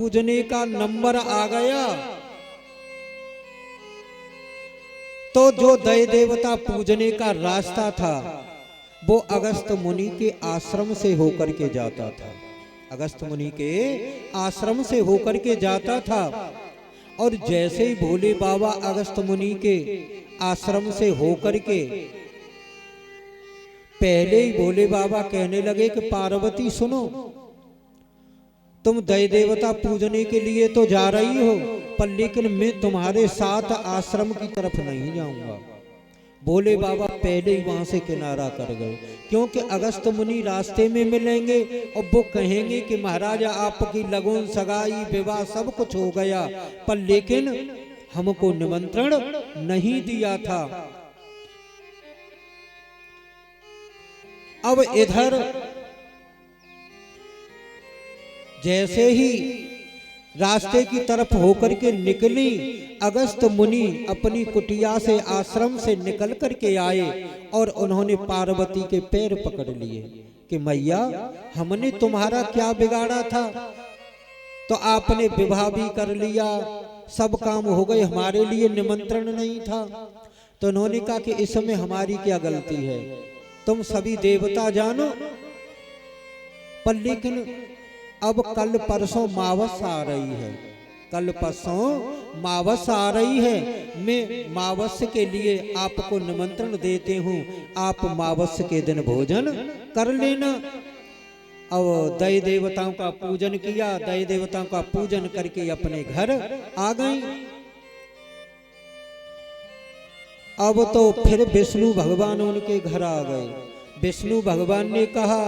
पूजने का नंबर आ गया तो जो दय देवता पूजने का रास्ता था वो अगस्त मुनि के आश्रम से होकर के जाता था। अगस्त मुनि के आश्रम से होकर के जाता था। और जैसे ही भोले बाबा अगस्त मुनि के आश्रम से होकर के पहले ही भोले बाबा कहने लगे कि पार्वती सुनो, तुम दय देवता पूजने के लिए तो जा रही हो, पर लेकिन मैं तुम्हारे साथ आश्रम की तरफ नहीं जाऊंगा। भोले बाबा पहले ही वहां से किनारा कर गए, क्योंकि अगस्त मुनि रास्ते में मिलेंगे और वो कहेंगे कि महाराज आपकी लगन सगाई विवाह सब कुछ हो गया, पर लेकिन हमको निमंत्रण नहीं दिया था। अब इधर जैसे ही रास्ते की तरफ होकर के निकली, अगस्त मुनि अपनी कुटिया से आश्रम से निकल कर के आए और उन्होंने पार्वती के पैर पकड़ लिए कि मैया हमने तुम्हारा क्या बिगाड़ा था, तो आपने विवाह भी कर लिया, सब काम हो गए, हमारे लिए निमंत्रण नहीं था। तो उन्होंने कहा कि इसमें हमारी क्या गलती है, तुम सभी देवता जानो, पर लेकिन अब कल परसों मावस आ रही है, कल परसों मावस आ रही है, मैं मावस के लिए आपको निमंत्रण देते हूँ, आप मावस के दिन भोजन कर लेना। अब दय देवताओं का पूजन किया, दय देवताओं का पूजन करके अपने घर आ गई। अब तो फिर विष्णु भगवान उनके घर आ गए। विष्णु भगवान ने कहा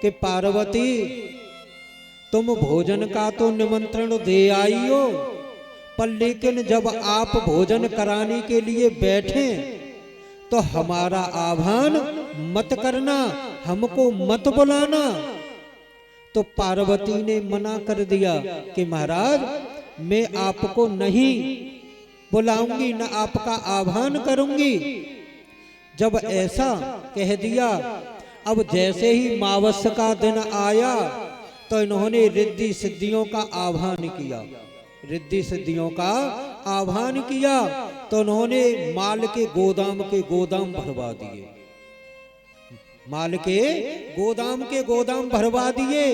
कि पार्वती तुम भोजन का तो निमंत्रण दे आई हो, पर लेकिन जब आप भोजन कराने के लिए बैठे तो हमारा आह्वान मत करना, हमको मत बुलाना। तो पार्वती ने मना कर दिया कि महाराज मैं आपको नहीं बुलाऊंगी, न आपका आह्वान करूंगी। जब ऐसा कह दिया, अब जैसे ही मावस का दिन आया तो इन्होंने रिद्धि सिद्धियों का आह्वान किया, रिद्धि सिद्धियों का आह्वान किया। तो उन्होंने माल के गोदाम भरवा दिए, माल के गोदाम भरवा दिए।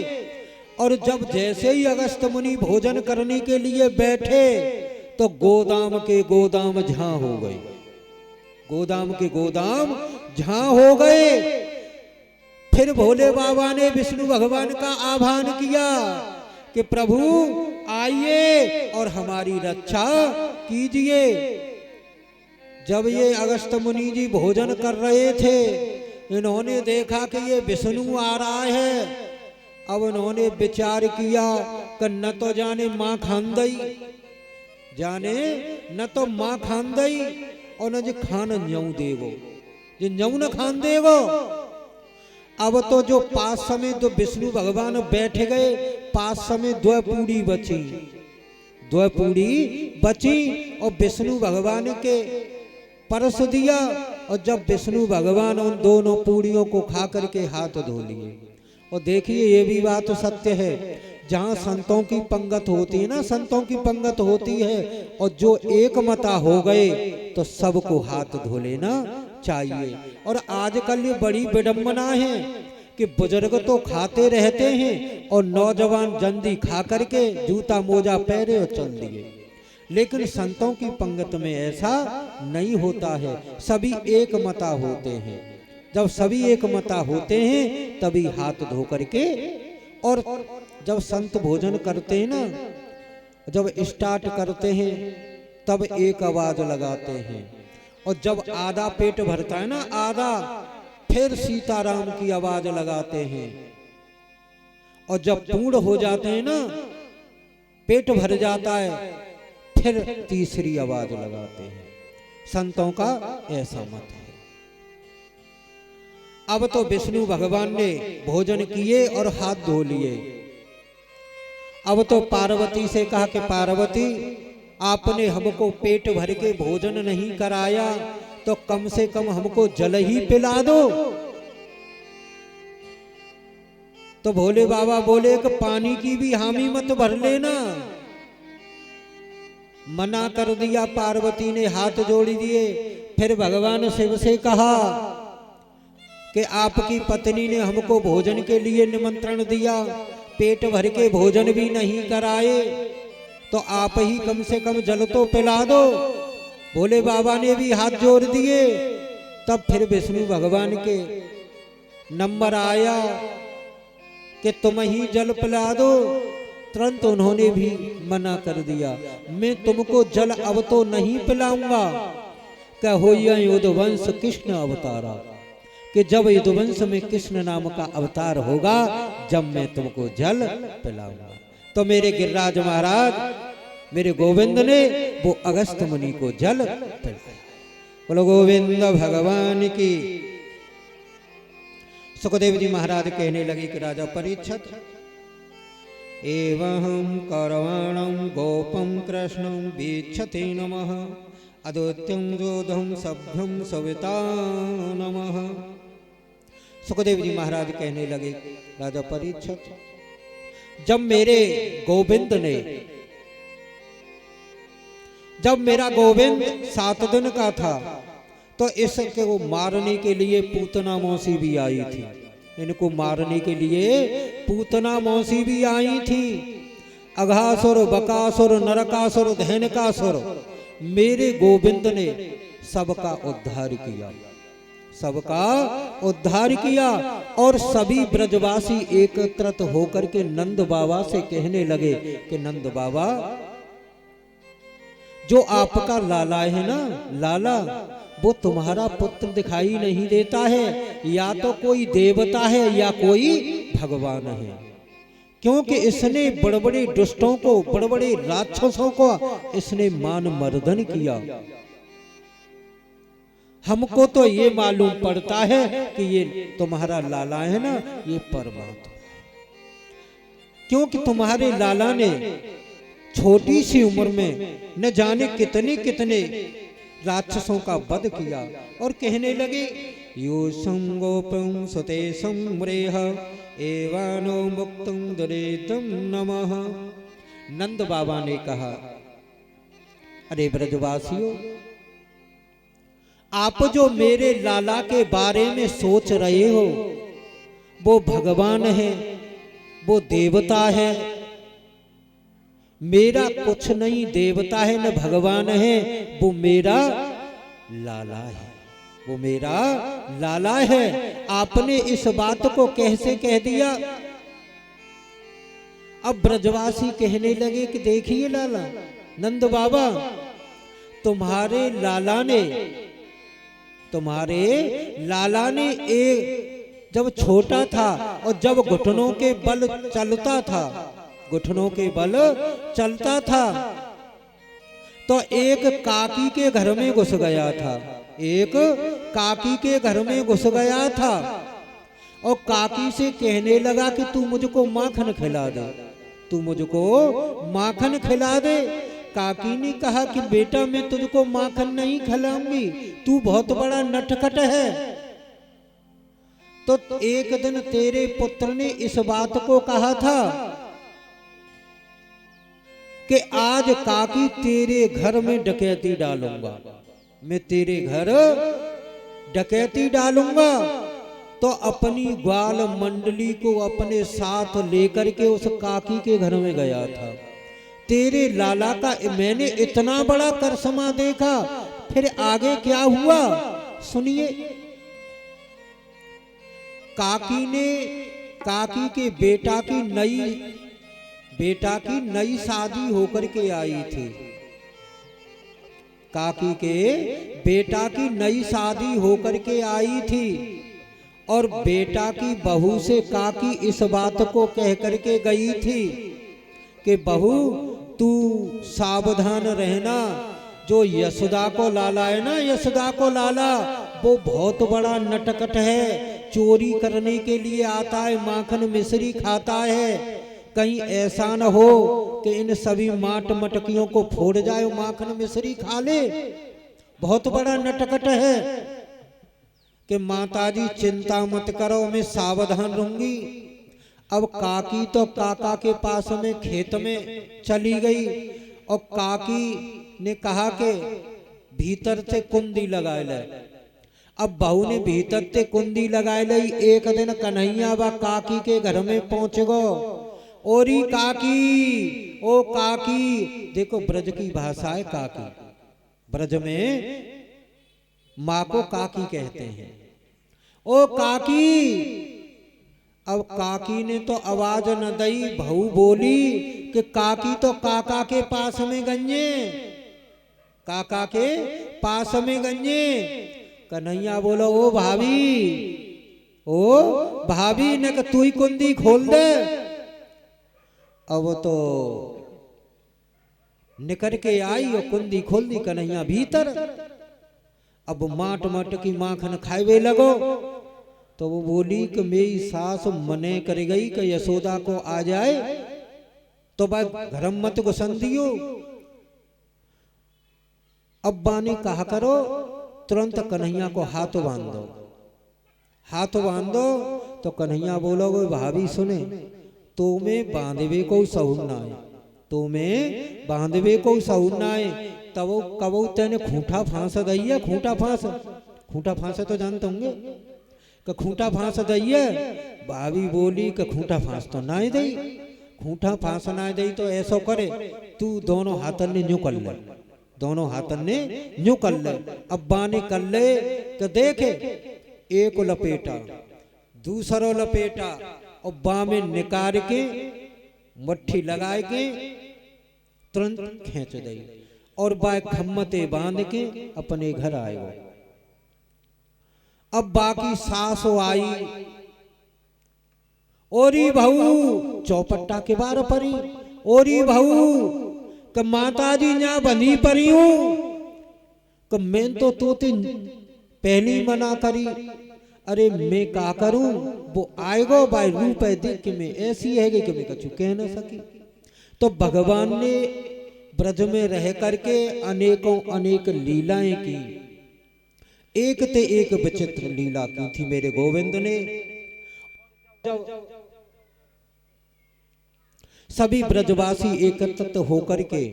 और जब जैसे ही अगस्त मुनि भोजन करने के लिए बैठे तो गोदाम के गोदाम झां हो गए, गोदाम के गोदाम झां हो गए। फिर भोले बाबा ने विष्णु भगवान का आह्वान किया कि प्रभु आइए और हमारी रक्षा कीजिए। जब ये अगस्त मुनि जी भोजन कर रहे थे, इन्होंने देखा कि ये विष्णु आ रहा है। अब इन्होंने विचार किया कि न तो जाने माँ खान दई, जाने न तो माँ खान दई और न जो खान न्यू देगो, जो न्यू न खान देगो। अब तो जो पास समय तो विष्णु भगवान बैठ गए, पास समय दो पूड़ी बची, दो पूड़ी बची और विष्णु भगवान के परस दिया। और जब विष्णु भगवान उन दोनों पूड़ियों को खा करके हाथ धो लिए। और देखिए ये भी बात सत्य है, जहाँ संतों की पंगत होती है ना, संतों की पंगत होती है और जो एक मता हो गए तो सबको हाथ धो लेना चाहिए। और आजकल ये बड़ी विडंबना है कि बुजुर्ग तो खाते रहते हैं और नौजवान जल्दी खा करके जूता मोजा पहने और चल दिए, लेकिन संतों की पंगत में ऐसा नहीं होता है, सभी एक मता होते हैं। जब सभी एक मता होते हैं तभी हाथ धो करके, और जब संत भोजन करते हैं ना, जब स्टार्ट करते हैं तब एक आवाज लगाते हैं, और जब आधा पेट भरता है ना, आधा, फिर सीताराम की आवाज लगाते हैं, और जब पूर्ण हो जाते हैं ना, पेट भर जाता है, फिर तीसरी आवाज लगाते हैं। संतों का ऐसा मत है। अब तो विष्णु भगवान ने भोजन किए और हाथ धो लिए। अब तो पार्वती से कहा कि पार्वती आपने हमको पेट भर के भोजन नहीं कराया, तो कम से कम हमको जल ही पिला दो। तो भोले बाबा बोले कि पानी की भी हामी मत भर लेना। मना कर दिया। पार्वती ने हाथ जोड़ दिए। फिर भगवान शिव से कहा कि आपकी पत्नी ने हमको भोजन के लिए निमंत्रण दिया, पेट भर के भोजन भी नहीं कराए, तो आप ही कम से कम जल तो पिला दो। भोले बाबा ने भी हाथ जोड़ दिए। तब फिर विष्णु भगवान के नंबर आया कि तुम ही जल पिला दो। तुरंत उन्होंने भी मना कर दिया, मैं तुमको जल अब तो नहीं पिलाऊंगा। कहो यदुवंश कृष्ण अवतारा, कि जब यदुवंश में कृष्ण नाम का अवतार होगा, जब मैं तुमको जल पिलाऊंगा। तो मेरे गिरिराज महाराज, मेरे गोविंद ने वो अगस्त मुनि को जल पिलाया। बोलो गोविंद भगवान की। सुखदेव जी महाराज कहने लगे कि राजा परीक्षित, एवं करवाणं गोपं कृष्णं वीक्षते नमः, अद्वितीयं जोधं सभ्यं सविता नमः। सुखदेव जी महाराज कहने लगे, राजा परीक्षित, जब मेरे गोविंद ने, जब मेरा गोविंद 7 दिन का था, तो इसके वो मारने के लिए पूतना मौसी भी आई थी। इनको मारने के लिए पूतना मौसी भी आई थी। अघासुर, बकासुर, नरकासुर, धैनकासुर, मेरे गोविंद ने सबका उद्धार किया, सबका उद्धार किया। और सभी ब्रजवासी एकत्रित होकर के नंद बाबा से कहने लगे कि नंद बाबा, जो आपका लाला है ना, लाला, वो तुम्हारा पुत्र दिखाई नहीं देता है। या तो कोई देवता है या कोई भगवान है, क्योंकि इसने बड़े बड़े दुष्टों को, बड़े बड़े राक्षसों को इसने मान मर्दन किया। हमको तो ये मालूम पड़ता है कि ये तुम्हारा लाला है ना, ये परमात्मा, क्योंकि तुम्हारे लाला ने छोटी सी उम्र में न जाने कितने कितने राक्षसों का वध किया। और कहने लगे, यो संगोपं सुते सम्रेह एवानो मुक्तं दरेतं नमः। नंद बाबा ने कहा, अरे ब्रजवासियों, आप जो मेरे लाला के बारे में सोच रहे हो, वो भगवान है, वो देवता है। मेरा कुछ नहीं देवता है न भगवान है, वो मेरा लाला है, वो मेरा लाला है। आपने इस बात को कैसे कह दिया? अब ब्रजवासी कहने लगे कि देखिए लाला, नंद बाबा, तुम्हारे लाला ने एक जब छोटा था और जब घुटनों के बल चलता था, घुटनों के बल चलता था, तो एक काकी के घर में घुस गया था, एक काकी के घर में घुस गया था और काकी से कहने लगा कि तू मुझको माखन खिला दे, तू मुझको माखन खिला दे। काकी ने कहा कि बेटा मैं तुझको माखन नहीं खिलाऊंगी, तू बहुत बड़ा नटखट है। तो एक दिन तेरे पुत्र ने इस बात को कहा था कि आज काकी तेरे घर में डकैती डालूंगा, मैं तेरे घर डकैती डालूंगा। तो अपनी ग्वाल मंडली को अपने साथ लेकर के उस काकी के घर में गया था। तेरे लाला का मैंने इतना बड़ा करसमा देखा। फिर आगे क्या हुआ सुनिए। काकी के बेटा की नई शादी होकर के आई थी। काकी के बेटा की नई शादी होकर के आई थी और बेटा की बहू से काकी इस बात को कह करके गई थी कि बहू तू सावधान रहना, जो यशोदा को लाला है ना, यशोदा को लाला, वो बहुत बड़ा नटखट है, चोरी करने के लिए आता है, माखन मिश्री खाता है। कहीं ऐसा न हो कि इन सभी माट मटकियों को फोड़ जाए, माखन मिश्री खा ले, बहुत बड़ा नटखट है। कि माताजी चिंता मत करो, मैं सावधान रहूंगी। अब काकी तो काका के पास में खेत में चली गई और काकी ने कहा कि भीतर से कुंडी लगाए ले। अब बहू ने भीतर से कुंडी लगाए ली। एक दिन कन्हैया बा काकी के घर में पहुंच गो। ओरी काकी, ओ काकी, देखो ब्रज की भाषा है काकी, ब्रज में माँ को काकी कहते हैं। ओ काकी। अब काकी ने तो आवाज न दई, बहू बोली कि काकी तो काका के पास में गंजे, काका के पास में गंजे। कन्हैया बोलो ओ भाभी, ओ भाभी ने तू ही कुंडी खोल दे। अब तो निकल के आई और कुंडी खोल दी कन्हैया भीतर। अब माट माट की माखन खाए लगो। तो वो बोली कि मेरी सास मने कर गई कि यशोदा को आ जाए तो बस घरम मत घुसन दियो। अब्बा ने कहा करो तुरंत कन्हैया को हाथ बांध दो, हाथ बांध दो। तो कन्हैया बोलोगे भाभी सुने, तुम्हें बांधवे को सहूर ना है, तुम्हें बांधवे को सहूर ना है। तब कबो तेने खूंटा फांस दई है, खूंटा फांस, खूंटा फांस तो जानते होंगे कि खूंटा फांस दई है। भाभी बोली कि खूंटा फांस तो ना ही दई, खूंटा फांस ना दई तो ऐसा करे तू दोनों हाथन ने न्यू कर ले, दोनों हाथन ने न्यू कर ले। अब्बा ने कर ले कि देखे एक लपेटा दूसरो लपेटा और बा में निकाल के मट्ठी लगाए के तुरंत खींच दई और बा खम्मते बांध के अपने घर आएगा। अब बाकी सासो आई, ओरी बहू चौपट्टा के बार परी, ओरी बहू कि माता जी यहाँ बनी परी हूं कि मैं तो तोते पहली मना करी। अरे मैं का करूं, वो आएगो भाई रूप है देख के मैं ऐसी है कि मैं कछु कह न सकी। तो भगवान ने ब्रज में रह करके अनेकों अनेक लीलाएं की, एक ते एक विचित्र लीला की थी मेरे गोविंद ने। सभी ब्रजवासी एकत्रित होकर के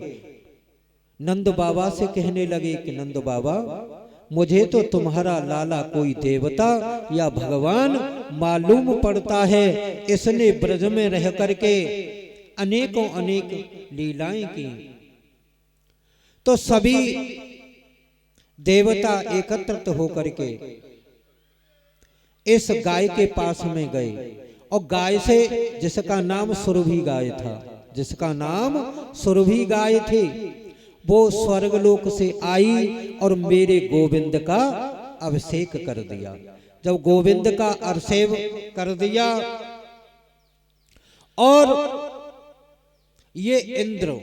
नंद बाबा से कहने लगे कि नंद बाबा मुझे तो तुम्हारा लाला कोई देवता या भगवान मालूम पड़ता है, इसने ब्रज में रह करके अनेकों अनेक लीलाएं की। तो सभी देवता एकत्रित होकर के इस गाय के पास में गए और गाय से, जिसका नाम सुरभि गाय था, जिसका नाम सुरभि गाय थी, वो स्वर्गलोक से आई और मेरे गोविंद का अभिषेक कर दिया। जब गोविंद का अभिषेक कर दिया और ये इंद्र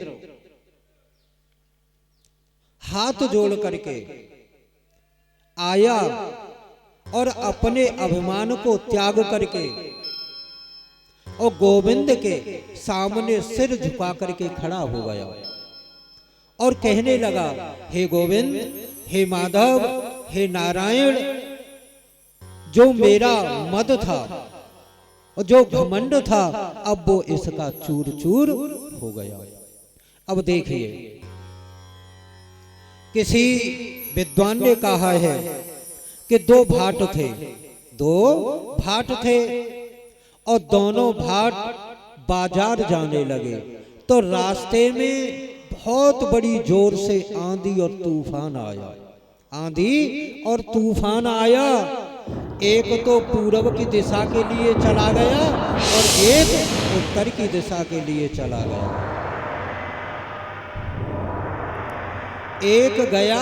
हाथ जोड़ करके आया और अपने अभिमान को त्याग करके और गोविंद के सामने सिर झुका करके खड़ा हो गया और कहने लगा, हे गोविंद, हे माधव, हे नारायण, जो मेरा मद था और जो घमंड था अब वो इसका चूर चूर हो गया। अब देखिए, किसी विद्वान ने कहा है कि दो भाट थे, दो भाट थे और दोनों भाट बाजार जाने लगे। तो रास्ते में बहुत बड़ी जोर से आंधी और तूफान आया, आंधी और तूफान आया। एक तो पूर्व की दिशा के लिए चला गया और एक उत्तर की दिशा के लिए चला गया। एक गया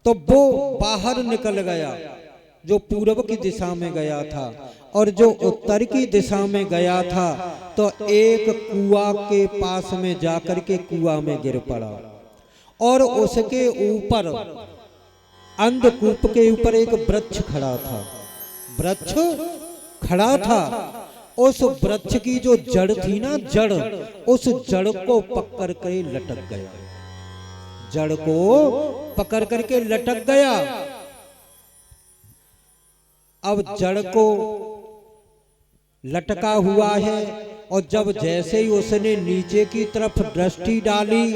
तो वो बाहर निकल गया, जो पूर्व की दिशा में गया था, और जो उत्तर की दिशा में गया था तो एक कुआं के पास में जाकर के कुआं में गिर पड़ा और उसके ऊपर अंधकूप के ऊपर एक वृक्ष खड़ा था, वृक्ष खड़ा था। उस वृक्ष की जो जड़ थी ना, जड़, उस जड़ को पकड़ कर लटक गया, जड़ को पकड़ करके लटक गया। अब जड़ को लटका हुआ है। और जब जैसे ही उसने नीचे की तरफ दृष्टि डाली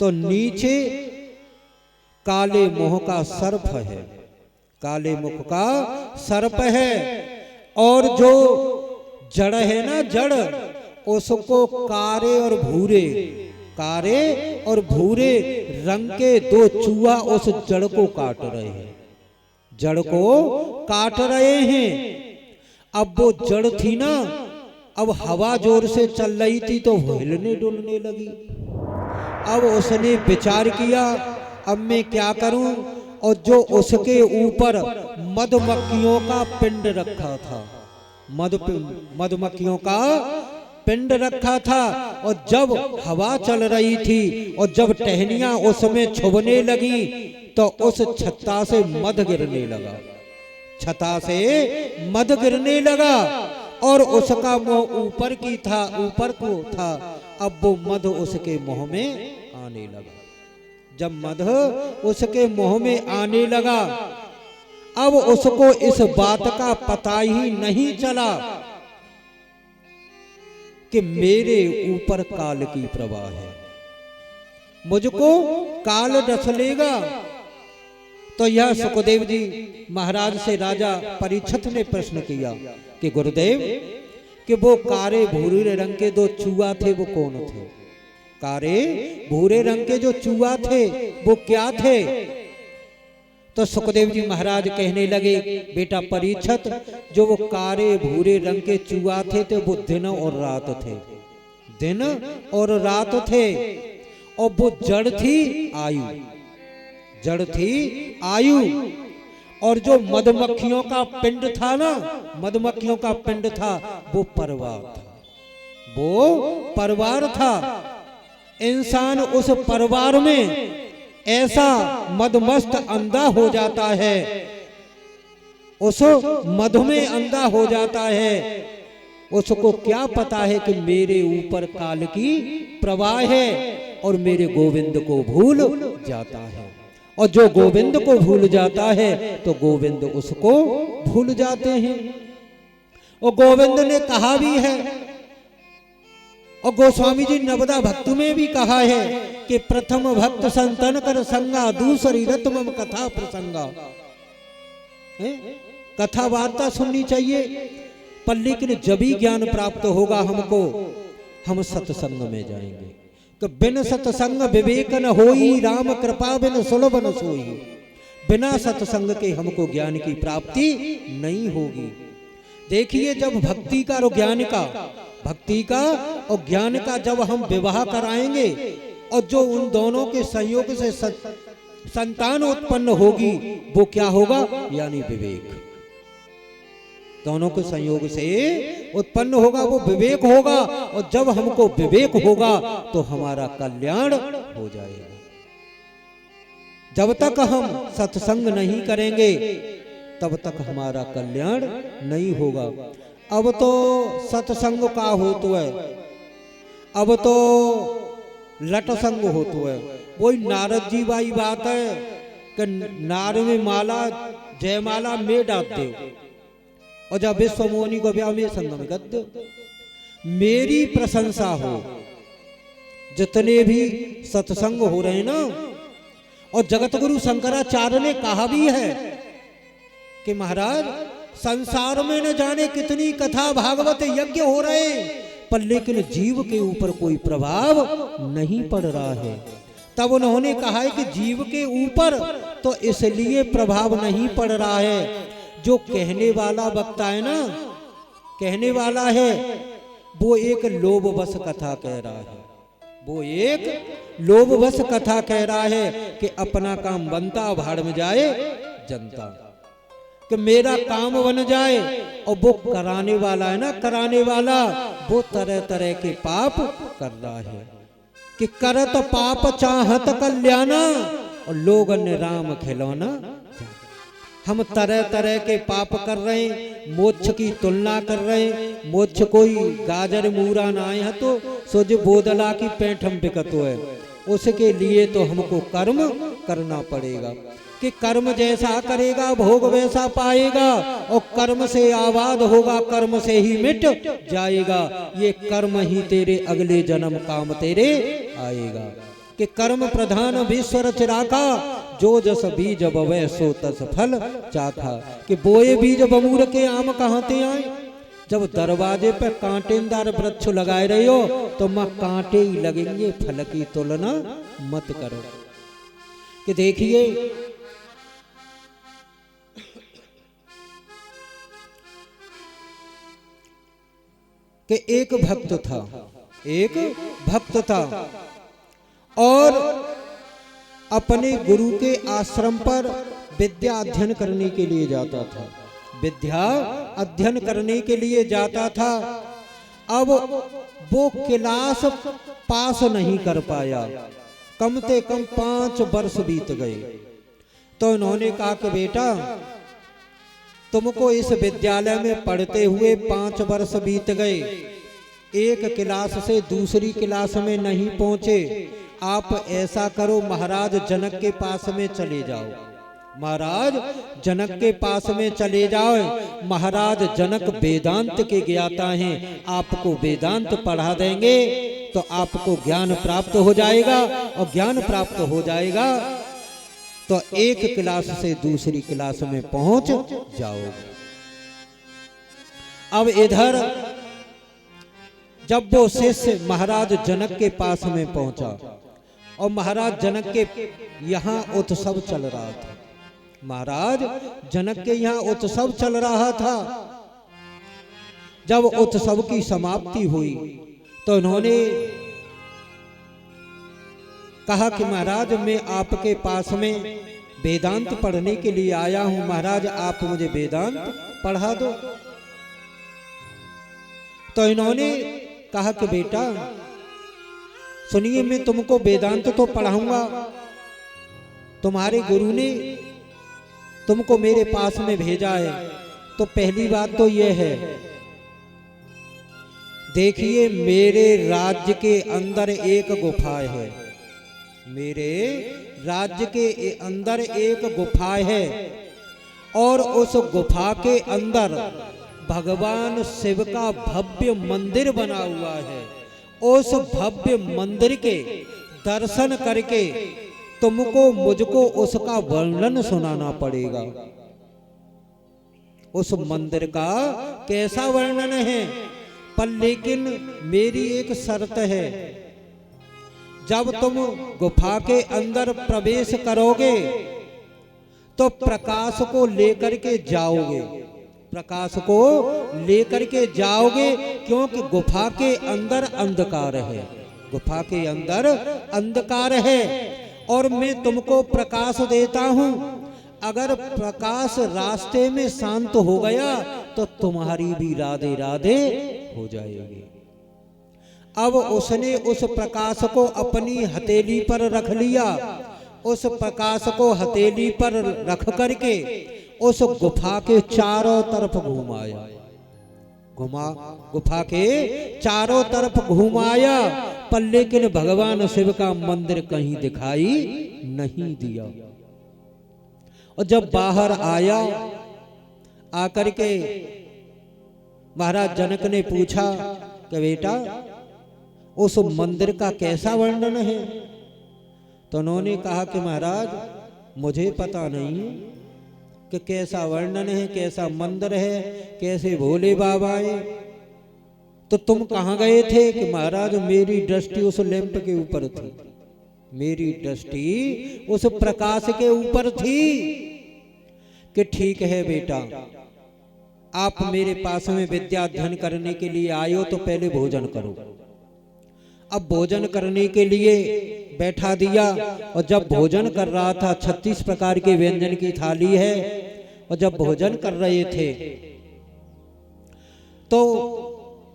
तो नीचे काले मुख का सर्प है, काले मुख का सर्प है। और जो जड़ है ना, जड़, उसको कारे और भूरे रंग के दो चूहा उस जड़ को काट रहे हैं, जड़ को काट रहे हैं। अब वो जड़ थी ना, अब हवा जोर से चल रही थी तो वो हिलने डुलने लगी। अब उसने विचार किया अब मैं क्या करूं। और जो उसके ऊपर मधुमक्खियों का पिंड रखा था, मधुमक्खियों का पिंड रखा था, और जब हवा चल रही थी और जब टहनियां उसमें छुभने लगी तो उस छत्ता से मध गिरने लगा, छत्ता से मध गिरने लगा। और उसका मुंह ऊपर को था। अब वो मध उसके मुंह में आने लगा। जब मध उसके मुंह में आने लगा, अब उसको इस बात का पता ही नहीं चला कि मेरे ऊपर काल की प्रवाह है, मुझको काल डस लेगा। तो यह सुखदेव जी महाराज से राजा परीक्षित ने प्रश्न किया कि गुरुदेव, कि वो कारे भूरे रंग के दो चूहा थे वो कौन थे? कारे भूरे रंग के जो चूहा थे वो क्या थे? तो सुखदेव जी महाराज कहने लगे, बेटा परीक्षित, जो वो कारे भूरे रंग के चूहा थे तो वो दिन और रात थे, दिन और रात थे। और वो जड़ थी आयु, जड़ थी आयु। और जो मधुमक्खियों का पिंड था ना, मधुमक्खियों का पिंड था वो परिवार था, वो परिवार था। इंसान उस परिवार में ऐसा मदमस्त अंधा हो जाता है, उस मधु में अंधा हो जाता है। उसको क्या पता है कि मेरे ऊपर काल की प्रवाह है और मेरे गोविंद को भूल जाता है। और जो गोविंद को भूल जाता है तो गोविंद उसको भूल जाते हैं। और गोविंद ने कहा भी है, और गोस्वामी जी नवदा भक्त में भी कहा है कि प्रथम भक्त संतन कर संगा, दूसरी रत्मम कथा प्रसंगा। कथा वार्ता सुननी चाहिए, पर लेकिन जब ही ज्ञान प्राप्त होगा हमको, हम सत्संग में जाएंगे। तो बिन सत्संग विवेक न होई, राम कृपा बिन सुलभ न सोई। बिना सत्संग के हमको ज्ञान की प्राप्ति नहीं होगी। देखिए, जब भक्ति का और ज्ञान का, भक्ति का और ज्ञान का जब हम विवाह कराएंगे और जो उन दोनों के संयोग से संतान उत्पन्न होगी वो क्या होगा? यानी विवेक। दोनों के संयोग से उत्पन्न होगा वो विवेक होगा। और जब हमको विवेक होगा तो हमारा कल्याण हो जाएगा। जब तक हम सत्संग नहीं करेंगे तब तक हमारा कल्याण नहीं होगा। अब तो सत्संग का हो तो है, अब तो लटसंग हो तो है। वही नारद जी वाली बात है कि नार में माला जयमाला में डालते हो और जब विश्व मोहनी को ब्याह में संगम गद्य। मेरी प्रशंसा हो, जितने भी सत्संग हो रहे ना, और जगत गुरु शंकराचार्य ने कहा भी है कि महाराज संसार में न जाने कितनी कथा भागवत यज्ञ हो रहे हैं, पर लेकिन जीव के ऊपर कोई प्रभाव नहीं पड़ रहा है। तब उन्होंने कहा है कि जीव के ऊपर तो इसलिए प्रभाव नहीं पड़ रहा है, जो कहने वाला वक्ता है ना, कहने वाला है, वो एक लोभवश कथा कह रहा है, वो एक लोभवश कथा कह रहा है कि अपना काम बनता भाड़ में जाए जनता, कि मेरा काम बन जाए। और वो कराने वाला है ना, कराने वाला वो तरह तरह के पाप कर रहा है कि करत पाप चाहत कल्याणा और लोगन ने राम खिलौना। हम तरह तरह के पाप कर रहे हैं, मोक्ष की तुलना कर रहे हैं। मोक्ष कोई गाजर मूरा ना है तो सोच बोदला की पैंठ हम बिकतो है, उसके लिए तो हमको कर्म करना पड़ेगा। कि कर्म जैसा करेगा भोग वैसा पाएगा, और कर्म से आबाद होगा कर्म से ही मिट जाएगा। ये कर्म ही तेरे अगले जन्म काम तेरे आएगा। कि कर्म प्रधान विश्व रच राखा, जो जस बीज बवे सो तस फल चाखा। कि बोए बीज बमूर के आम कहाँ ते आए। जब दरवाजे पे कांटेदार वृक्ष लगाए रहे हो तो मां कांटे ही लगेंगे, फल की तुलना मत करो। कि देखिए कि एक भक्त था और अपने गुरु के आश्रम पर विद्या अध्ययन करने के लिए जाता था। विद्या अध्ययन करने के लिए जाता था। अब वो क्लास पास नहीं कर पाया, कम से कम 5 वर्ष बीत गए। तो उन्होंने कहा कि बेटा तुमको इस विद्यालय में पढ़ते हुए 5 वर्ष बीत गए, एक क्लास से दूसरी क्लास में नहीं पहुंचे। आप ऐसा करो, महाराज जनक के पास में चले जाओ। महाराज जनक के पास में चले जाओ। महाराज जनक वेदांत के ज्ञाता हैं, आपको वेदांत पढ़ा देंगे तो आपको ज्ञान प्राप्त हो जाएगा, और ज्ञान प्राप्त हो जाएगा तो एक क्लास से दूसरी क्लास में पहुंच जाओगे। अब इधर जब वो शिष्य महाराज जनक के पास में पहुंचा, और महाराज जनक के यहाँ उत्सव चल रहा था। महाराज जनक के यहाँ उत्सव चल रहा था। जब उत्सव की समाप्ति हुई तो उन्होंने कहा कि महाराज मैं आपके पास में वेदांत पढ़ने के लिए आया हूं, महाराज आप मुझे वेदांत पढ़ा दो। तो इन्होंने कहा कि बेटा सुनिए, मैं तुमको वेदांत तो पढ़ाऊंगा, तुम्हारे गुरु ने तुमको मेरे पास में भेजा है। तो पहली बात तो यह है, देखिए मेरे राज्य के अंदर एक गुफा है, मेरे राज्य के अंदर एक गुफा है, और उस गुफा के अंदर भगवान शिव का भव्य मंदिर बना हुआ है। उस भव्य मंदिर के दर्शन करके तुमको मुझको उसका वर्णन सुनाना पड़ेगा। उस मंदिर का कैसा वर्णन है, पर लेकिन मेरी एक शर्त है, जब तुम गुफा के अंदर प्रवेश करोगे तो प्रकाश को लेकर के जाओगे, प्रकाश को लेकर के जाओगे, क्योंकि गुफा के अंदर अंधकार है, गुफा के अंदर अंधकार है। और मैं तुमको प्रकाश देता हूं, अगर प्रकाश रास्ते में शांत हो गया तो तुम्हारी भी राधे राधे हो जाएगी। अब उसने उस प्रकाश को अपनी हथेली पर रख लिया, उस प्रकाश को हथेली पर रख करके उस गुफा के चारों तरफ घुमाया, गुफा के चारों तरफ घुमाया, पर लेकिन भगवान शिव का मंदिर कहीं दिखाई नहीं दिया। और जब बाहर आया, आकर के महाराज जनक ने पूछा कि बेटा उस मंदिर का कैसा वर्णन है। तो उन्होंने कहा कि महाराज मुझे पता नहीं कि कैसा वर्णन है, कैसा मंदिर है, कैसे भोले बाबा है। तो तुम कहाँ गए थे? कि महाराज मेरी दृष्टि उस लैंप के ऊपर थी, मेरी दृष्टि उस प्रकाश के ऊपर थी। कि ठीक है बेटा, आप मेरे पास में विद्या अध्ययन करने के लिए आए हो तो पहले भोजन करो। अब भोजन करने के लिए बैठा दिया, और जब भोजन कर रहा था, 36 प्रकार के व्यंजन की थाली है, और जब भोजन कर रहे थे तो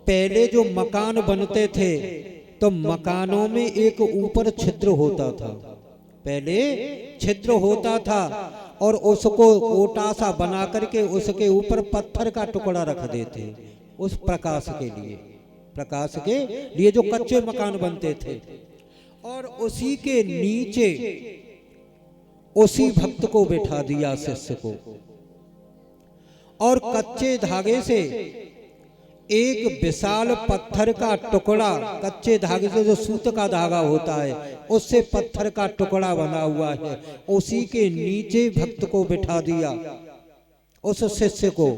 पहले जो मकान बनते थे तो मकानों में एक ऊपर छिद्र होता था, पहले छिद्र होता था, और उसको ओटा सा बना करके उसके ऊपर पत्थर का टुकड़ा रख देते उस प्रकाश के लिए, प्रकाश के लिए जो कच्चे मकान बनते थे। और उसी के नीचे उसी भक्त को बैठा दिया शिष्य को, और कच्चे धागे से एक विशाल पत्थर का टुकड़ा, कच्चे धागे से जो सूत का धागा होता है उससे पत्थर का टुकड़ा बना हुआ है, उसी के नीचे भक्त को बिठा दिया, उस शिष्य को।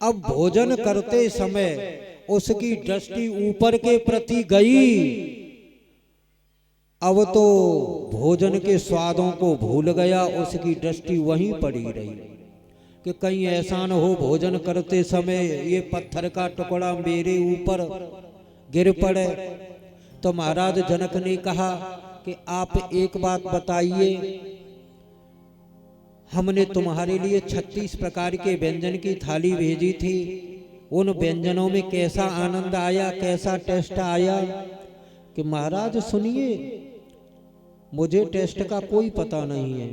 अब भोजन करते समय उसकी दृष्टि ऊपर के प्रति गई। अब तो भोजन के स्वादों को भूल गया, उसकी दृष्टि वहीं पड़ी रही कि कहीं ऐसा न हो भोजन करते समय ये पत्थर का टुकड़ा मेरे ऊपर गिर पड़े। तो महाराज जनक ने कहा कि आप एक बात बताइए, हमने तुम्हारे लिए 36 प्रकार के व्यंजन की थाली भेजी थी, उन व्यंजनों में कैसा आनंद आया, कैसा टेस्ट आया? कि महाराज सुनिए, मुझे टेस्ट का कोई पता नहीं है,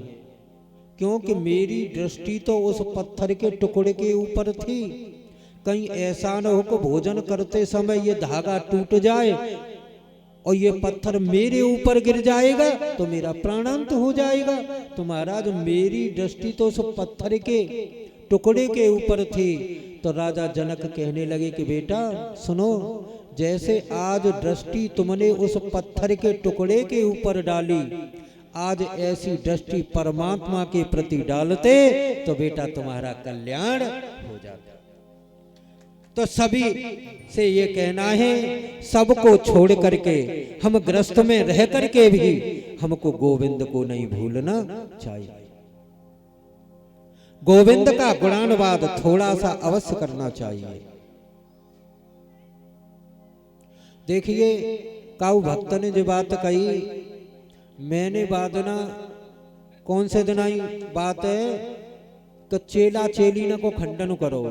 क्योंकि मेरी दृष्टि तो उस पत्थर के टुकड़े के ऊपर थी। कहीं ऐसा न हो कि भोजन करते समय ये धागा टूट जाए और ये पत्थर मेरे ऊपर गिर जाएगा तो मेरा प्राणांत हो जाएगा। तो महाराज मेरी दृष्टि तो उस पत्थर के टुकड़े के ऊपर थी। तो राजा जनक कहने लगे कि बेटा सुनो, जैसे आज दृष्टि तुमने उस पत्थर के टुकड़े के ऊपर डाली, आज ऐसी दृष्टि परमात्मा के प्रति डालते तो बेटा तुम्हारा कल्याण हो जाता। तो सभी से ये कहना है, सबको छोड़ करके हम ग्रस्त में रह करके भी हमको गोविंद को नहीं भूलना चाहिए। गोविंद का गुणानुवाद थोड़ा सा अवश्य करना चाहिए। देखिए काऊ भक्त ने जो बात कही, मैंने बादना कौन से दिन आई बात है कि चेला चेली न को खंडन करो,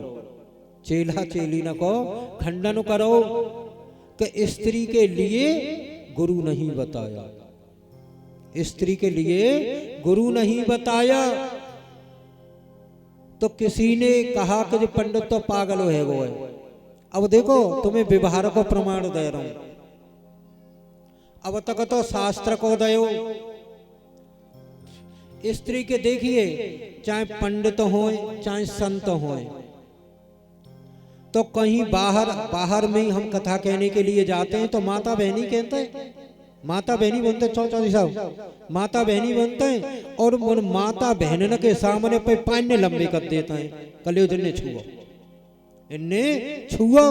चेला चेली न को खंडन करो कि स्त्री के लिए गुरु नहीं बताया, स्त्री के लिए गुरु नहीं बताया। तो किसी ने कहा कि जो पंडित तो पागल है वो है। अब देखो तुम्हें व्यवहार को प्रमाण दे रहा हूं, अब तक तो शास्त्र को दयो। स्त्री के देखिए चाहे पंडित हो चाहे संत हो, तो कहीं बाहर में हम कथा कहने के लिए जाते हैं तो माता बहनी कहते हैं, माता बहनी बनते चौधरी साहब, माता बहनी बनते हैं और माता बहन के सामने पे पान्ने लंबे कर देते हैं, कलियो जिन्ने छुआ इन्ने छुआ,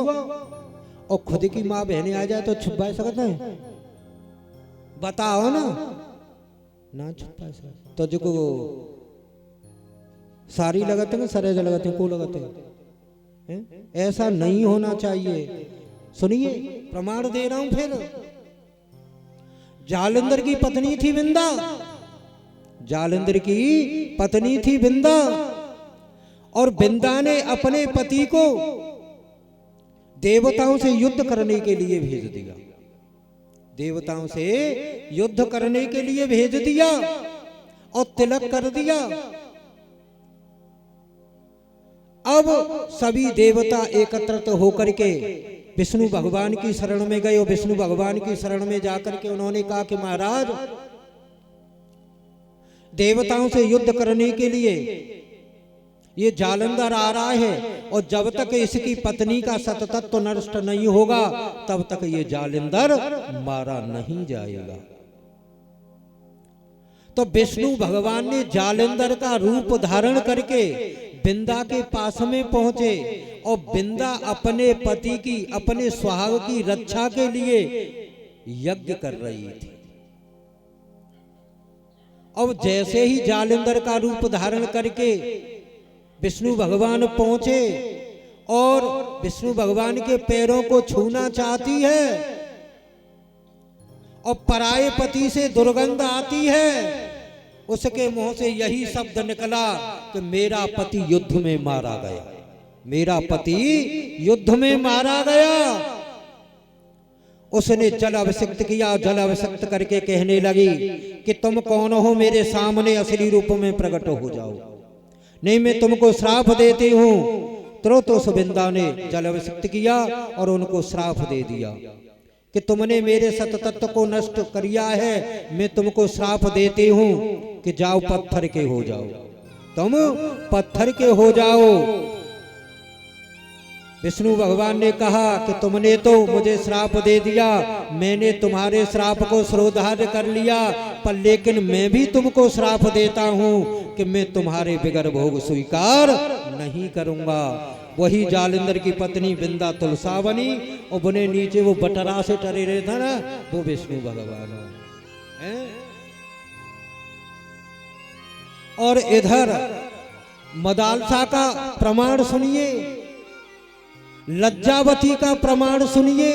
और खुद की माँ बहने आ जाए तो छुपा सकते हैं? बताओ ना छुपा सकते। तो जो सारी लगाते हैं सरेज लगाते हैं, को लगाते हैं, ऐसा नहीं होना चाहिए। सुनिए प्रमाण दे रहा हूं। फिर जालंधर की पत्नी थी बिंदा, जालंधर की पत्नी थी बिंदा, और बिंदा ने अपने पति को देवताओं से युद्ध करने के लिए भेज दिया, देवताओं से युद्ध करने के लिए भेज दिया और तिलक कर दिया। अब सभी देवता एकत्रित होकर के विष्णु भगवान की शरण में गए और विष्णु भगवान की शरण में जाकर के उन्होंने कहा कि महाराज देवताओं से युद्ध करने के लिए ये जालंधर आ रहा है, और जब तक इसकी पत्नी का सततत्व नष्ट नहीं होगा तब तक ये जालंधर मारा नहीं जाएगा। तो विष्णु भगवान ने जालंधर का रूप धारण करके बिंदा के पास में पहुंचे, और बिंदा अपने पति की, अपने सुहाग की रक्षा के लिए यज्ञ कर रही थी। अब जैसे ही जालंधर का रूप धारण करके विष्णु भगवान पहुंचे और विष्णु भगवान के पैरों को छूना चाहती है, और पराये पति से दुर्गंध आती है, उसके मुंह से यही शब्द निकला कि मेरा पति युद्ध में मारा गया, मेरा पति युद्ध में मारा गया। उसने जल अभिषिक्त किया, जल अभिषिक्त करके कहने लगी कि तुम कौन हो, मेरे सामने असली रूप में प्रकट हो जाओ, नहीं मैं तुमको श्राप देती हूं। तुरंत उस बिंदा ने जल अभिषिक्त किया और उनको श्राप दे दिया कि तुमने मेरे सततत्व को नष्ट किया है, मैं तुमको श्राप देती हूं कि जाओ पत्थर के हो जाओ, तुम पत्थर के हो जाओ। विष्णु भगवान ने कहा कि तुमने तो मुझे श्राप दे दिया, मैंने तुम्हारे श्राप को श्रोधार्य कर लिया, पर लेकिन मैं भी तुमको श्राप देता हूं कि मैं तुम्हारे बिगर भोग स्वीकार नहीं करूंगा। वही जालिंदर की पत्नी बिंदा तुलसा बनी और बने नीचे वो बटरा से टरे रहे था ना, वो विष्णु भगवान है। और इधर मदालसा का प्रमाण सुनिए, लज्जावती का प्रमाण सुनिए।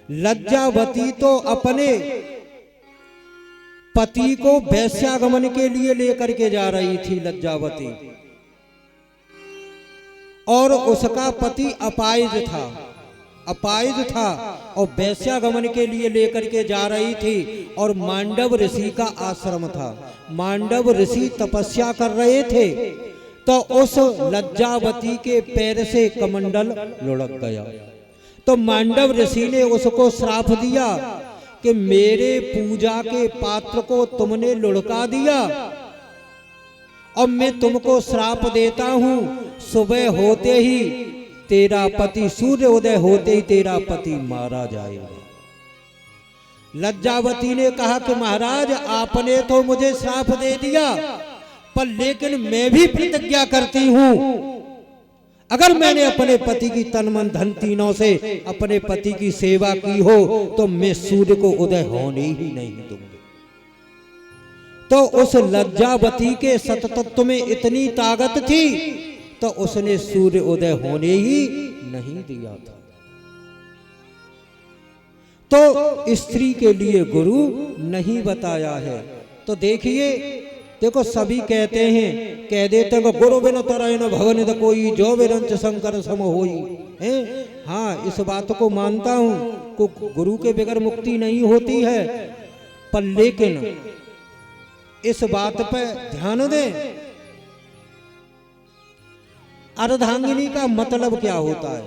लज्जावती तो अपने पति को वैश्यागमन के लिए लेकर के जा रही थी लज्जावती, और उसका पति अपाहिज था और वैश्यागमन के लिए लेकर के जा रही थी। और मांडव ऋषि का आश्रम था, मांडव ऋषि तपस्या कर रहे थे, तो उस लज्जावती के पैर से कमंडल लुढ़क गया। तो मांडव ऋषि ने उसको श्राप दिया कि मेरे पूजा के पात्र को तुमने लुढ़का दिया, और मैं तुमको श्राप देता हूं, सुबह होते ही तेरा पति, सूर्य उदय होते ही तेरा पति मारा जाएगा। लज्जावती ने कहा कि महाराज आपने तो मुझे श्राप दे दिया, पर लेकिन मैं भी प्रतिज्ञा करती हूं, अगर मैंने अपने पति की तन मन धन तीनों से अपने पति की सेवा की हो तो मैं सूर्य को उदय होने ही नहीं दूंगी। तो उस लज्जावती के सततत्व में इतनी ताकत थी, तो उसने सूर्य उदय होने ही नहीं दिया था। तो स्त्री के लिए गुरु नहीं बताया है। तो देखिए, देखो सभी कहते हैं, कह देते हैं गुरु बिन तरय न भवन न कोई, जो विरंच शंकर सम होई है। हाँ, इस बात को मानता हूं को गुरु के बगैर मुक्ति नहीं होती है, पर लेकिन इस बात पर ध्यान दें, अर्धांगिनी का मतलब क्या होता है।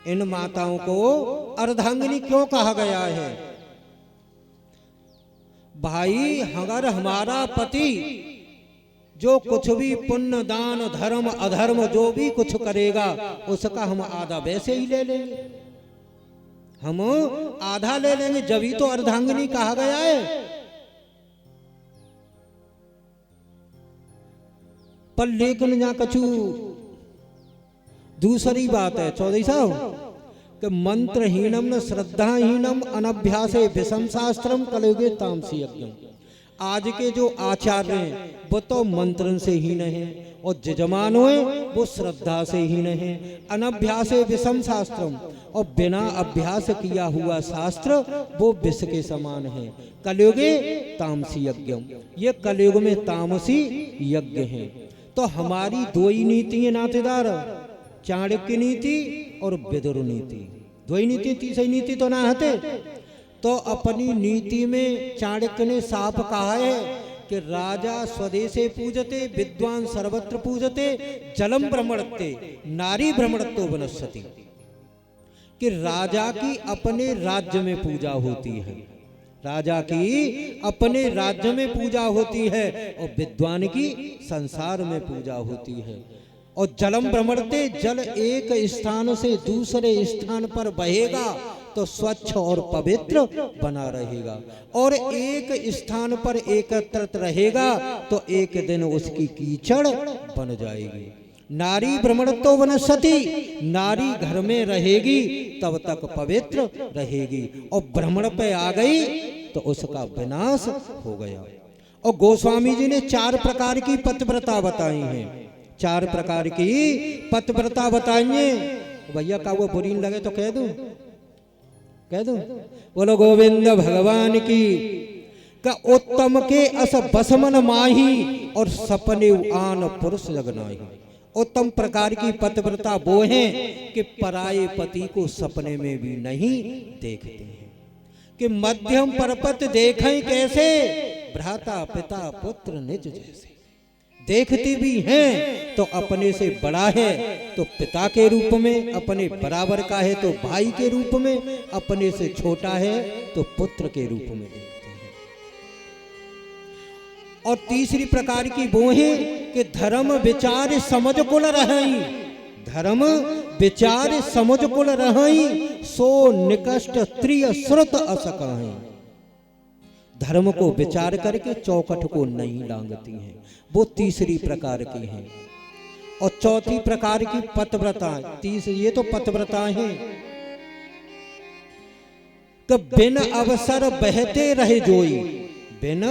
इन माताओं को अर्धांगिनी क्यों कहा गया है? भाई, अगर हमारा पति जो कुछ भी पुण्य दान धर्म अधर्म जो भी कुछ करेगा, उसका हम आधा वैसे ही ले लेंगे, हम आधा ले लेंगे, जब तो अर्धांगिनी कहा गया है। पर लेकिन यहाँ कछु दूसरी बात है चौधरी साहब, कि मंत्रहीनम न श्रद्धाहीनम अनभ्यासे विषम शास्त्रम कलयुगे तामसी यज्ञम। आज के जो आचार्य हैं वो तो मंत्र से हीन हैं, और जजमानो हैं वो श्रद्धा से हीन हैं। अनभ्यासे विषम शास्त्रम, और बिना अभ्यास किया हुआ शास्त्र वो विष के समान है। कलयुगे तामसी यज्ञम, ये कलयुग में तामसी यज्ञ है। तो हमारी दो ही नीति है नातेदार, चाणक्य नीति और विदुर नीति। दो ही नीति, तीसरी नीति तो ना हते। तो अपनी नीति में चाणक्य ने साफ कहा है कि राजा स्वदेशे पूजते, विद्वान सर्वत्र पूजते, जलम भ्रमणते, नारी भ्रमणत्तो वनस्पति। कि राजा की अपने राज्य में पूजा होती है, राजा की अपने राज्य में पूजा होती है, और विद्वान की संसार में पूजा होती है। और जलम भ्रमणते, जल एक स्थान से दूसरे स्थान पर बहेगा तो स्वच्छ और पवित्र बना रहेगा, और एक स्थान पर एकत्रित रहेगा तो एक दिन उसकी कीचड़ बन जाएगी। नारी भ्रमणत्तो वनस्पति, नारी घर में रहेगी तब तक पवित्र रहेगी, और भ्रमण पे आ गई तो उसका विनाश हो गया। और गोस्वामी जी ने 4 प्रकार की पतिव्रता बताई हैं, 4 प्रकार की पतिव्रता बताइए। भैया का वो बुरी लगे तो कह दूं, कह दूं? बोलो गोविंद भगवान की। का उत्तम के अस बसमन माही, और सपने आन पुरुष लगनाही। उत्तम प्रकार की पतिव्रता वो हैं कि पराये पति को सपने में भी नहीं देखते हैं। कि मध्यम परपत देखें कैसे, भ्राता पिता पुत्र निज जैसे। देखते भी हैं तो अपने से बड़ा है तो पिता के रूप में, अपने बराबर का है तो भाई के रूप में, अपने से छोटा है तो पुत्र के रूप में देखते हैं। और तीसरी प्रकार की वो है कि धर्म विचार समझ कुल रही, धर्म विचार समझ कुल रही, सो निकष्ट त्रिय श्रुत असकाहीं। धर्म को विचार करके चौखट को नहीं लांघती हैं, वो तीसरी प्रकार की हैं। और चौथी प्रकार की पतिव्रता, ये तो पतिव्रता हैं कि बिन अवसर बहते रहे जोई, बिन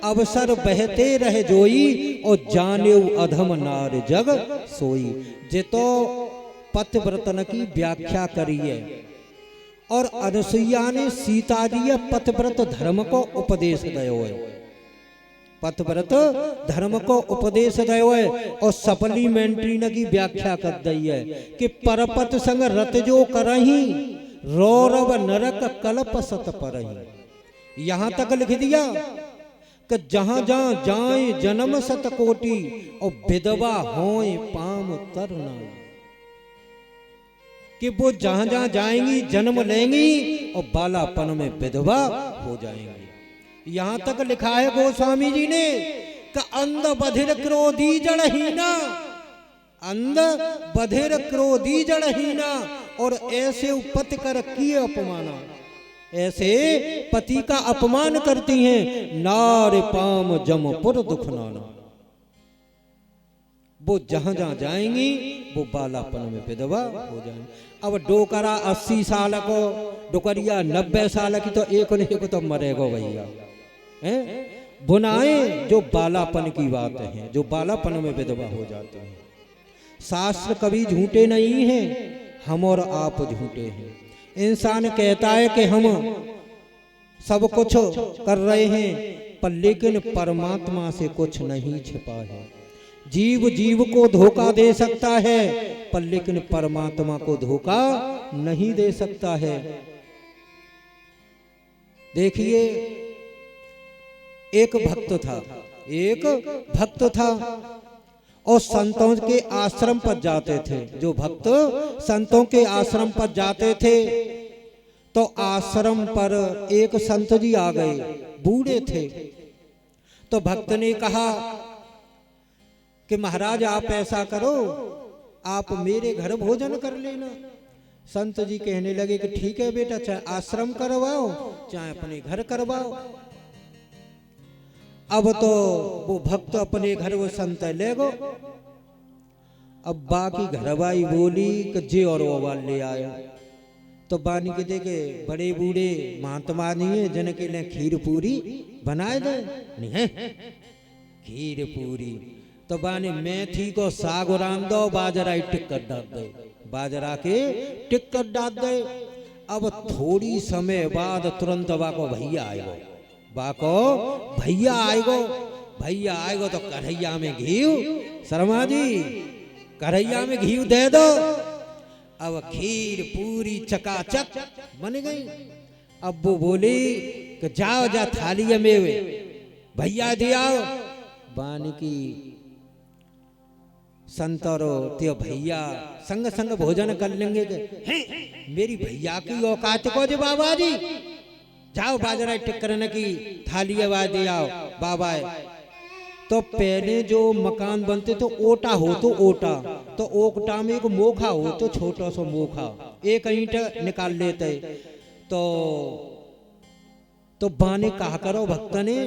अवसर बहते रहे जोई, और जाने अधम नार जग सोई। जे तो पतिव्रतन की व्याख्या करिए और अनुसुईया ने सीता जी पतिव्रत धर्म को उपदेश दयो है, पतिव्रत धर्म को उपदेश दयो है। और सप्लीमेंट्री न की व्याख्या कर दी है कि परपत संग रत जो करही, रौरव नरक कल्प सत परही। यहां तक लिख दिया कि जहां जहां जाए जन्म सत कोटि, और विधवा होए पाम तरना, कि वो जहां जहां जाएंगी जन्म लेंगी और बालापन में विधवा हो जाएंगी। यहां तक लिखा है गोस्वामी जी ने कि अंध बधिर क्रोधी जड़हीना, अंध बधिर क्रोधी जड़हीना, और ऐसे पति कर किए अपमाना, ऐसे पति का अपमान करती हैं, नार पाम जमपुर दुख नाना। वो जहां जहां जाएंगी वो बालापन में विधवा हो जाएंगी। अब डोकरा 80 साल को, डोकरिया 90 साल की, तो एक न एक तो मरेगा भैया। बुनाए जो बालापन की बात है, जो बालापन में विधवा हो जाते हैं। शास्त्र कभी झूठे नहीं हैं, हम और आप झूठे हैं। इंसान कहता है कि हम सब कुछ कर रहे हैं, पर लेकिन परमात्मा से कुछ नहीं छिपा है। जीव जीव को धोखा दे सकता है, पर लेकिन परमात्मा को धोखा नहीं दे सकता है। देखिए, एक भक्त था, एक भक्त था, और संतों के आश्रम पर जाते थे। जो भक्त संतों के आश्रम पर जाते थे, तो आश्रम पर एक संत जी आ गए, बूढ़े थे। तो भक्त ने कहा कि महाराज आप ऐसा करो, आप मेरे घर भोजन कर लेना। संत जी कहने लगे कि ठीक है बेटा, चाहे आश्रम करवाओ चाहे अपने घर करवाओ। अब तो वो भक्त अपने घर वो संत ले गो। अब बाकी घरवाई बोली कि जे और वो वाल ले आया। तो बानी के देखे बड़े बूढ़े महात्मा नहीं है जिनके लिए खीर पूरी बनाए दे, नहीं है खीर पूरी। तो बानी मेथी को साग रान दो, बाजरा टिक्कर डाल दे, बाजरा के टिक्कर डाल दे। अब थोड़ी समय बाद तुरंत बाको भैया आएगो, बाको भैया आएगो, भैया आएगो तो कढ़ैया में घी, शर्मा जी कढ़ैया में घी दे दो। अब खीर पूरी चकाचक बन गई। अब वो बोली कि जाओ जा थाली में भैया दिया। बानी की संतरो त्यो भैया संग संग भोजन कर लेंगे के मेरी भैया की औकात को जे बाबा जी, जाओ बाजरा टिक्कर की थाली आवाज दे आओ बाबा। तो पहले जो मकान बनते तो ओटा हो, तो ओटा तो ओटा में एक मोखा हो, तो छोटा सा मोखा एक ईंट निकाल लेते। तो बाने कहा करो भक्त ने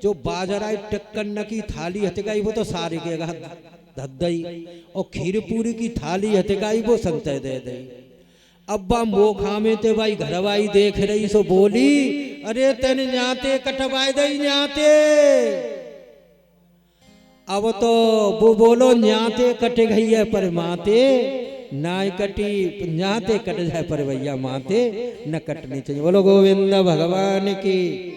जो बाजरा टिक्कर की थाली हथ गई वो तो सारे के धद्दई, और खीर पूरी की थाली हथ गई वो संतय दे दे। अब्बा मोखा में ते भाई घरवाई देख रही सो बोली, अरे तेने न्याते कटवाए दई न्याते। अब तो वो बोलो न्याते कट गई है पर माते नाय कटी, न्याते कट जाए पर भैया माते न कटनी चाहिए। बोलो गोविंद भगवान की।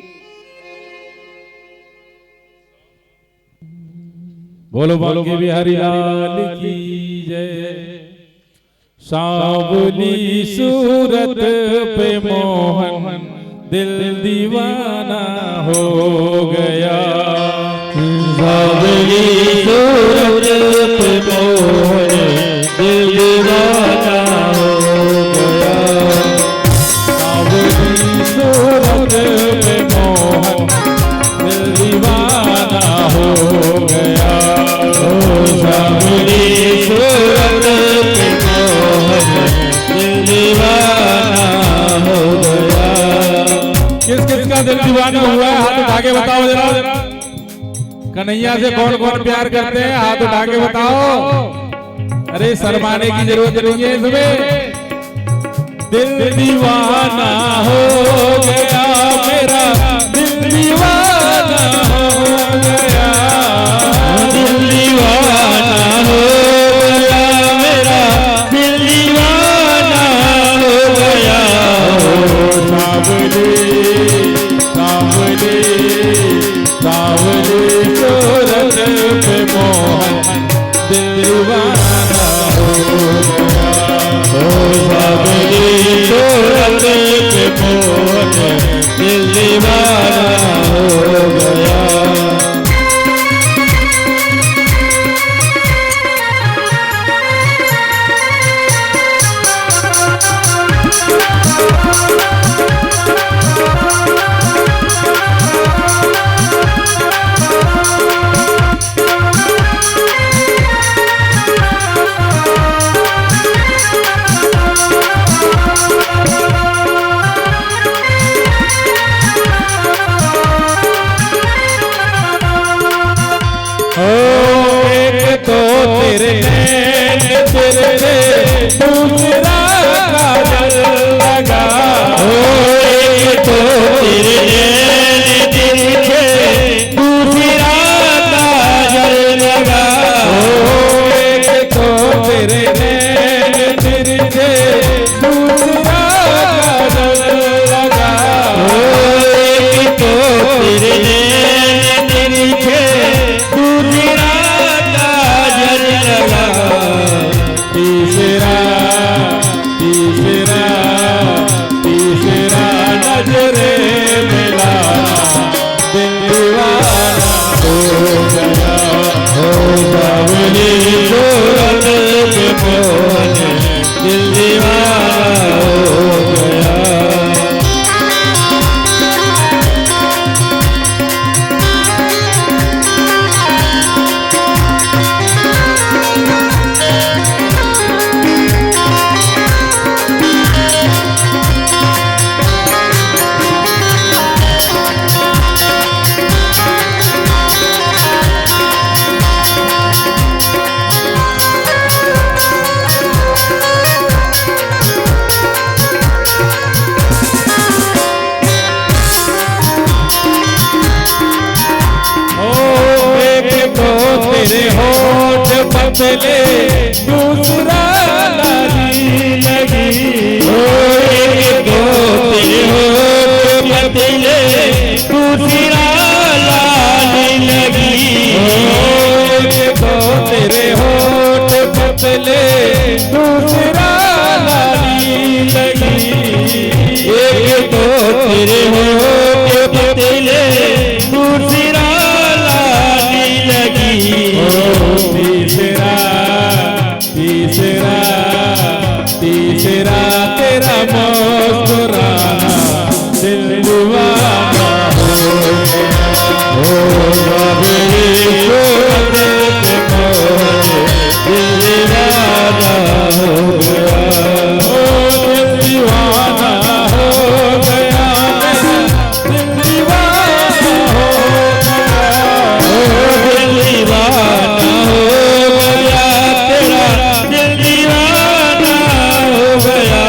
बोलो बांके बिहारी लाल की जय। सांवली सूरत पे मोहन दिल दीवाना हो गया। सावली सूरत पे मोहन दिल दीवाना हो गया। सावली सूरत पे मोहन दिल दीवाना हो गया। सावली सूरत पे मोहन दिल दीवाना हो गया। किस किस का दिल दीवाना हुआ है? हाथ उठा के बताओ जरा। कन्हैया से कौन कौन प्यार करते हैं? हाथ उठा के बताओ। अरे शर्माने की जरूरत नहीं है इसमें। दिल दीवाना हो गया मेरा, दिल दीवाना हो गया। दिल दीवाना हो गया मेरा, दिल दीवाना हो गया। सावली सावली सावली सूरत पे मोहन दिल दीवाना हो गया। सावली सूरत पे मोहन दिल दीवाना हो गया। एक तो तेरे नैन तेरे दूसरा काजल लगा। एक तो तेरे नैन तेरे दूसरा काजल लगा। एक तो तेरे नैन तेरे दूसरा काजल लगा। एक तो तेरे नैन तेरे दूसरा काजल लगा। तीसरा तीसरा तीसरा नजरे मिला दिल दीवाना हो गया। हो सावली सूरत पे मोहन दिल दीवाना हो गया। तेरे होठ पतले दूसरा लाली लगी। एक तो तेरे होठ पतले दूसरा लाली लगी। एक तो तेरे होठ पतले दूसरा लाली लगी। एक तो तेरे होठ पतले दूसरा लाली लगी। तीसरा तीसरा तीसरा तेरा मुस्कुराना दिल दीवाना हो गया। सावली सूरत पे मोहन दिल दीवाना हो गया। दिल दीवाना हो गया मेरा, दिल दीवाना हो गया। दिल दीवाना हो गया तेरा, दिल दीवाना हो गया।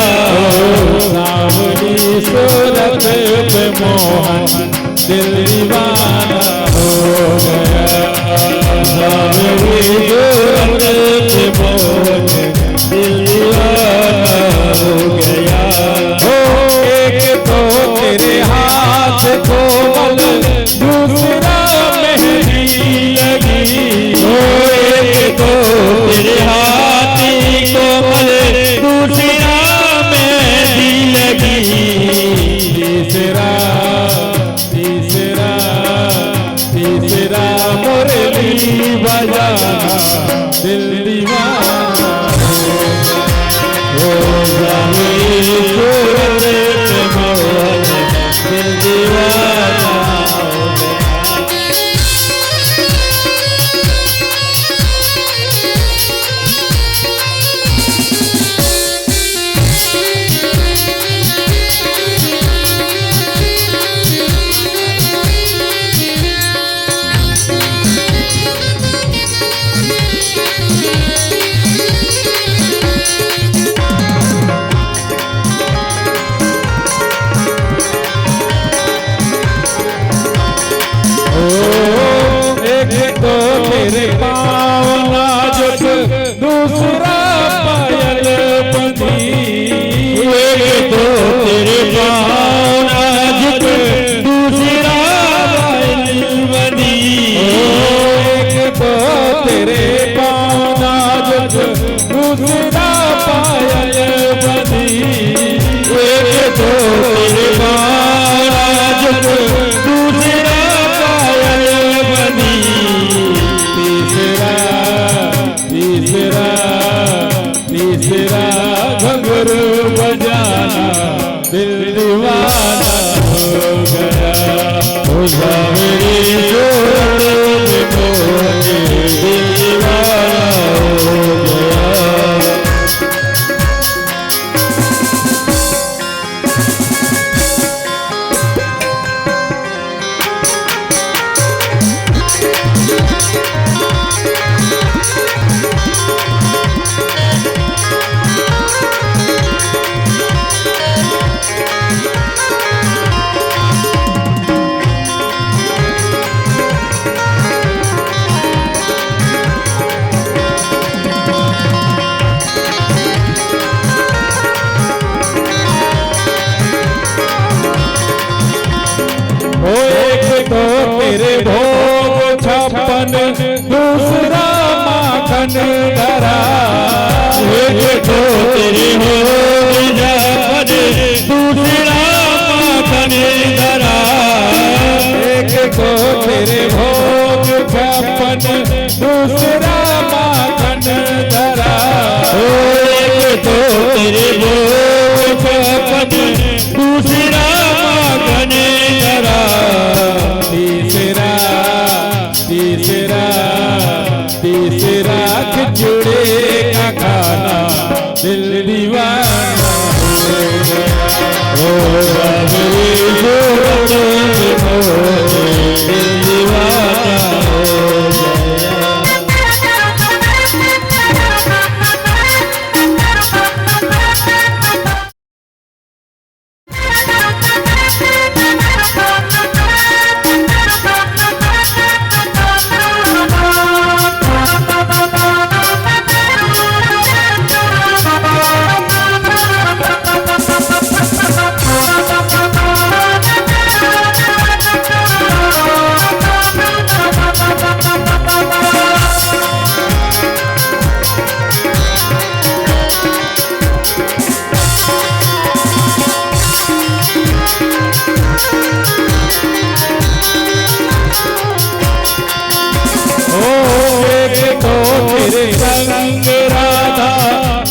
सावरी सूरत के मोहन दिल दीवाना हो गया। एक तो तेरे पाँव नाजुक दूसरा पायल बंधी, एक तो तेरे पाँव नाजुक दूसरा पायल बंधी, एक तो तेरे पाँव नाजुक दूसरा पायल बंधी, एक तो तेरे पाँव नाजुक दूसरा पायल बंधी, तीसरा तीसरा घुंघरू बजाना दिल दीवाना हो गया। ओ सावरी सूरत के मोहन दिल दीवाना हो गया। ओ एक तो तेरे भोग 56 दूसरा माखन धरा, एक तो तेरे भोग 56 दूसरा माखन धरा, एक तो तेरे भोग 56 दूसरा माखन धरा, एक तो तेरे भोग 56 दूसरा माखन धरा, तीसरा खिचड़े का खाना दिल दीवाना हो गया। ओ सावरी सूरत के मोहन दिल दीवाना हो गया। तेरे संग राधा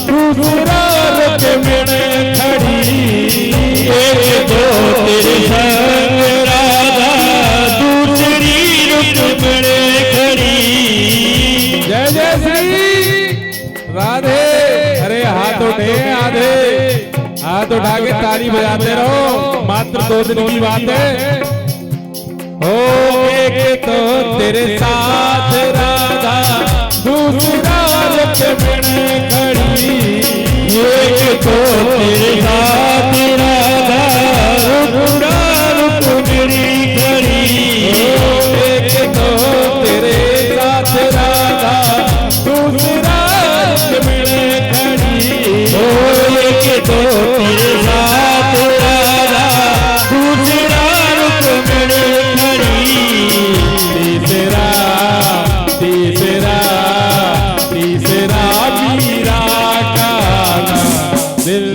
दूसरा रुक्मिण खड़ी, एक तो तेरे संग राधा दूसरी रुक्मिण खड़ी। जय जय श्री राधे। अरे हाथ उठे आधे, हाथ उठा के ताली बजाते रहो, मात्र 2 दिन की बात है। ओ एक तो तेरे साथ राधा दूसरा रुक्मिण खड़ी, एक तो तेरे साथ राधा दूसरा रुक्मिण खड़ी, एक तो तेरे साथ राधा दूसरा रुक्मिण खड़ी, एक तो तेरे साथ राधा दूसरा रुक्मिण खड़ी, तीसरा मीरा का दिल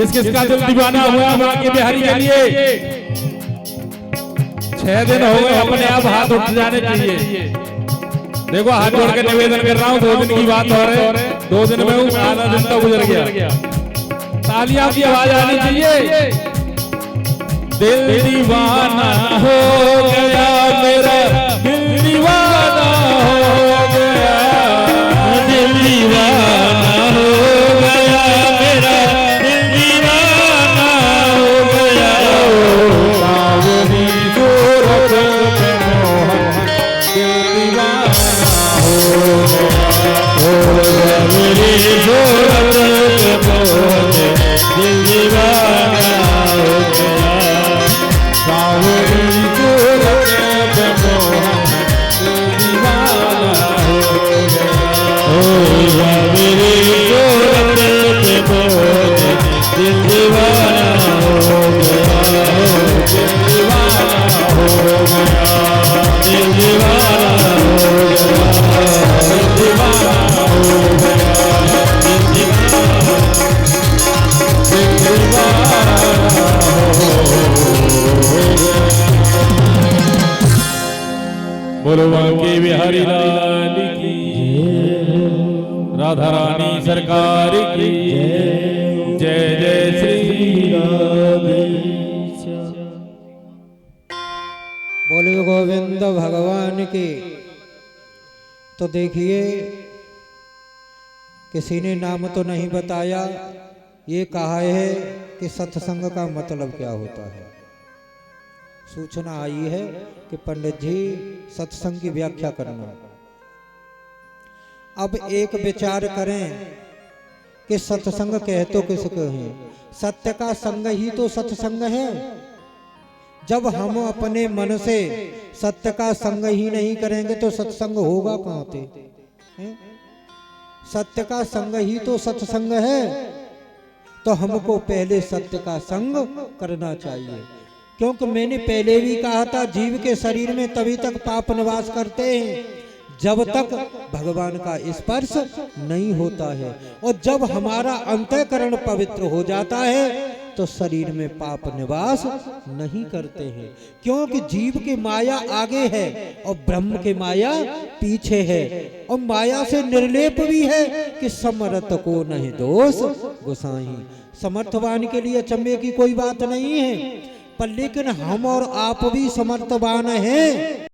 किस किस का दिल दीवाना हुआ माँ के बिहारी के लिए? 6 दिन हो गए, अपने आप हाथ उठ जाने चाहिए। देखो हाथ जोड़ के निवेदन कर रहा हूँ, 2 दिन की बात हो रही है, 2 दिन में हूँ, आधा दिन तो गुजर गया। तालियां की आवाज आनी चाहिए। दिल दीवाना हो गया मेरा, दिल दीवाना हो गया, दिल दीवाना हो गया मेरा, दिल दीवाना हो गया। सावरी सूरत पे मोहन, दिल दीवाना हो गया, सावरी सूरत पे मोहन, दिल दीवाना हो गया। सावरी सूरत पे मोहन, दिल दीवाना हो गया। सावरी सूरत पे मोहन, दिल दीवाना हो गया, दिल दीवाना हो गया, दिल दीवाना हो गया, दिल दीवाना हो गया, दिल दीवाना, दिल दीवाना बोलो बांके बिहारी लाल की, राधा रानी सरकार की जय, जय श्री राधे। बोले गोविंद भगवान की। तो देखिए, किसी ने नाम तो नहीं बताया, ये कहा है कि सत्संग का मतलब क्या होता है। सूचना आई है कि पंडित जी सत्संग की व्याख्या करना। अब एक विचार करें कि सत्संग कह तो किसको है? सत्य का संग ही तो सत्संग है। जब हम अपने मन से सत्य का संग ही नहीं करेंगे तो सत्संग होगा कहाँ पे? सत्य का संग ही तो सत्संग है। तो हमको पहले सत्य का संग करना चाहिए, क्योंकि मैंने पहले भी कहा था, जीव के शरीर में तभी तक पाप निवास करते हैं जब तक भगवान का स्पर्श नहीं होता है। और जब हमारा अंतःकरण पवित्र हो जाता है तो शरीर में पाप निवास नहीं करते हैं, क्योंकि जीव की माया आगे है और ब्रह्म की माया पीछे है। और माया से निर्लेप भी है कि समर्थ को नहीं दोष गोसाई। समर्थवान के लिए अचंभे की कोई बात नहीं है, पर लेकिन हम और आप भी समर्थवान हैं।